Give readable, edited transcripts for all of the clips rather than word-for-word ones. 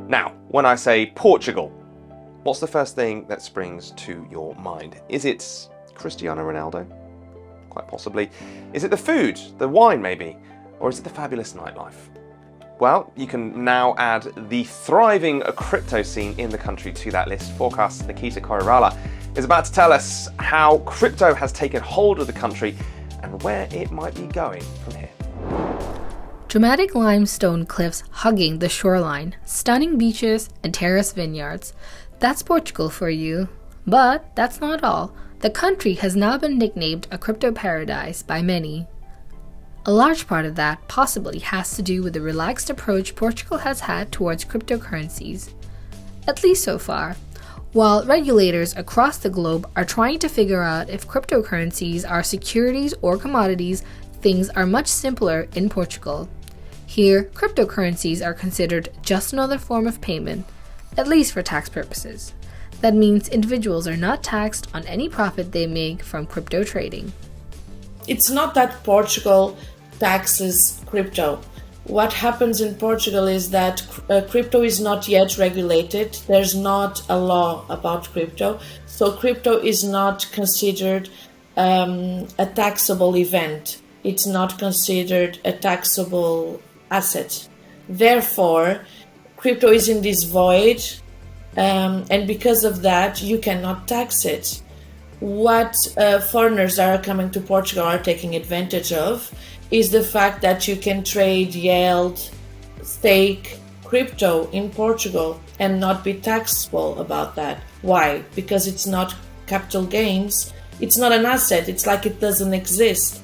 Now, when I say Portugal, what's the first thing that springs to your mind? Is it Cristiano Ronaldo? Quite possibly. Is it the food, the wine maybe? Or is it the fabulous nightlife? Well, you can now add the thriving crypto scene in the country to that list. Forkast's Nikita Koirala is about to tell us how crypto has taken hold of the country and where it might be going from here. Dramatic limestone cliffs hugging the shoreline, stunning beaches, and terrace vineyards. That's Portugal for you. But that's not all. The country has now been nicknamed a crypto paradise by many. A large part of that possibly has to do with the relaxed approach Portugal has had towards cryptocurrencies. At least so far. While regulators across the globe are trying to figure out if cryptocurrencies are securities or commodities, things are much simpler in Portugal. Here, cryptocurrencies are considered just another form of payment, at least for tax purposes. That means individuals are not taxed on any profit they make from crypto trading. It's not that Portugal taxes crypto. What happens in Portugal is that crypto is not yet regulated. There's not a law about crypto. So crypto is not considered a taxable event. It's not considered a taxable asset. Therefore, crypto is in this void, and because of that, you cannot tax it. What foreigners that are coming to Portugal are taking advantage of is the fact that you can trade, yield, stake crypto in Portugal and not be taxable about that. Why? Because it's not capital gains. It's not an asset. It's like it doesn't exist.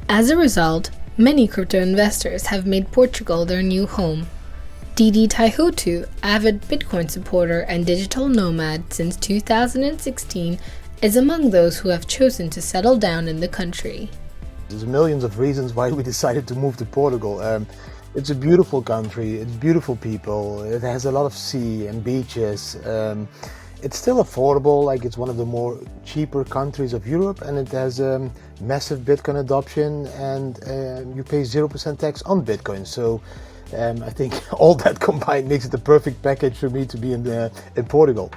As a result, many crypto investors have made Portugal their new home. Didi Taihutu, avid Bitcoin supporter and digital nomad since 2016, is among those who have chosen to settle down in the country. There's millions of reasons why we decided to move to Portugal. It's a beautiful country, it's beautiful people, it has a lot of sea and beaches. It's still affordable, like it's one of the more cheaper countries of Europe, and it has massive Bitcoin adoption, and you pay 0% tax on Bitcoin. So I think all that combined makes it the perfect package for me to be in Portugal.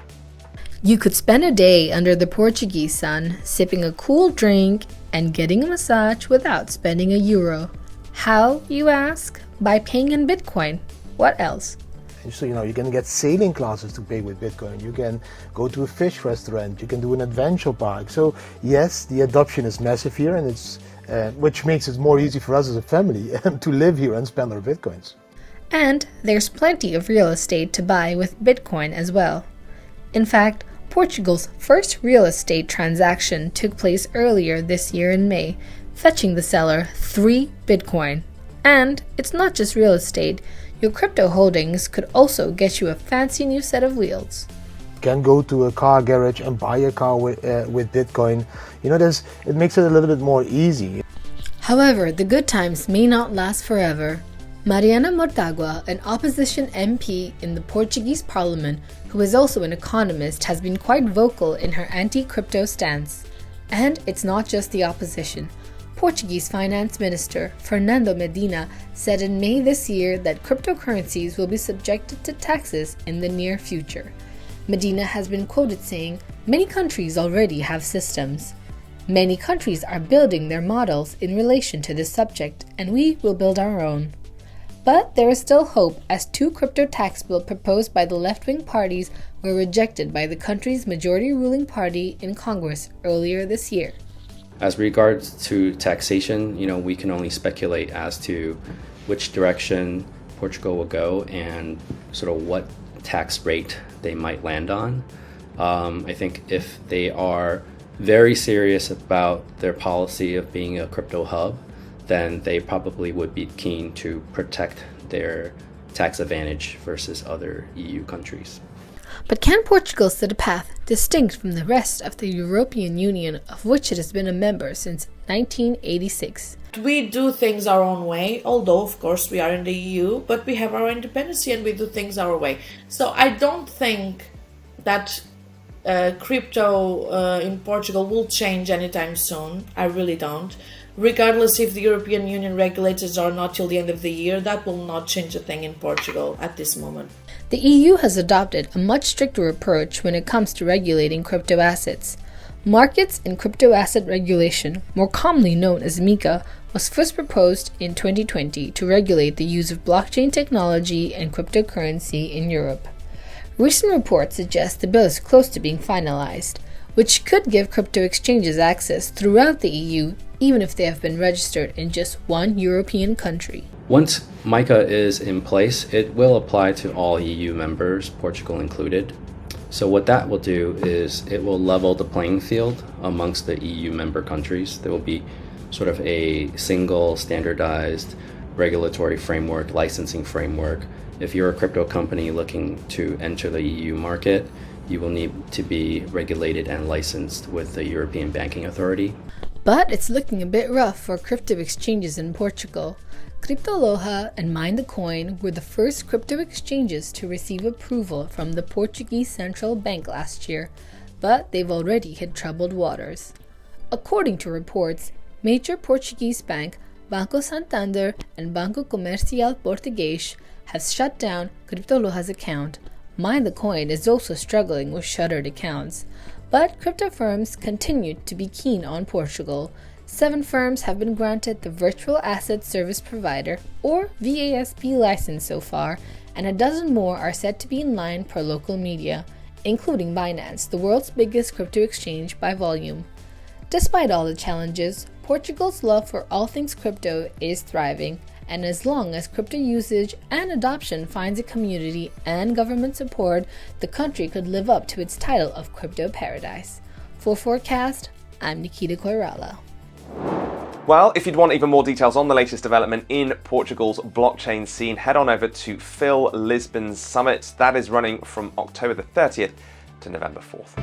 You could spend a day under the Portuguese sun, sipping a cool drink and getting a massage without spending €1. How, you ask? By paying in Bitcoin. What else? So, you can get sailing classes to pay with Bitcoin. You can go to a fish restaurant. You can do an adventure park. So, yes, the adoption is massive here, and it's which makes it more easy for us as a family to live here and spend our Bitcoins. And there's plenty of real estate to buy with Bitcoin as well. In fact, Portugal's first real estate transaction took place earlier this year in May, fetching the seller 3 Bitcoin. And it's not just real estate. Your crypto holdings could also get you a fancy new set of wheels. You can go to a car garage and buy a car with Bitcoin. It makes it a little bit more easy. However, the good times may not last forever. Mariana Mortágua, an opposition MP in the Portuguese parliament, who is also an economist, has been quite vocal in her anti-crypto stance. And it's not just the opposition. Portuguese Finance Minister Fernando Medina said in May this year that cryptocurrencies will be subjected to taxes in the near future. Medina has been quoted saying, "Many countries already have systems. Many countries are building their models in relation to this subject, and we will build our own." But there is still hope, as 2 crypto tax bills proposed by the left-wing parties were rejected by the country's majority ruling party in Congress earlier this year. As regards to taxation, we can only speculate as to which direction Portugal will go and sort of what tax rate they might land on. I think if they are very serious about their policy of being a crypto hub, then they probably would be keen to protect their tax advantage versus other EU countries. But can Portugal set a path distinct from the rest of the European Union, of which it has been a member since 1986? We do things our own way, although of course we are in the EU, but we have our independence and we do things our way. So I don't think that crypto in Portugal will change anytime soon. I really don't. regardless if the European Union regulates it or not till the end of the year, that will not change a thing in Portugal at this moment. The EU has adopted a much stricter approach when it comes to regulating crypto assets. Markets and Crypto Asset Regulation, more commonly known as MiCA, was first proposed in 2020 to regulate the use of blockchain technology and cryptocurrency in Europe. Recent reports suggest the bill is close to being finalized, which could give crypto exchanges access throughout the EU, even if they have been registered in just one European country. Once MiCA is in place, it will apply to all EU members, Portugal included. So what that will do is it will level the playing field amongst the EU member countries. There will be sort of a single standardized regulatory framework, licensing framework. If you're a crypto company looking to enter the EU market, you will need to be regulated and licensed with the European Banking Authority. But it's looking a bit rough for crypto exchanges in Portugal. CryptoLoja and Mind the Coin were the first crypto exchanges to receive approval from the Portuguese Central Bank last year, but they've already hit troubled waters. According to reports, major Portuguese bank Banco Santander and Banco Comercial Português have shut down CryptoLoja's account. Mind the Coin is also struggling with shuttered accounts, but crypto firms continue to be keen on Portugal. 7 firms have been granted the Virtual Asset Service Provider, or VASP license so far, and a dozen more are set to be in line per local media, including Binance, the world's biggest crypto exchange by volume. Despite all the challenges, Portugal's love for all things crypto is thriving, and as long as crypto usage and adoption finds a community and government support, the country could live up to its title of crypto paradise. For Forkast, I'm Nikita Koirala. Well, if you'd want even more details on the latest development in Portugal's blockchain scene, head on over to Phil Lisbon's summit. That is running from October the 30th to November 4th.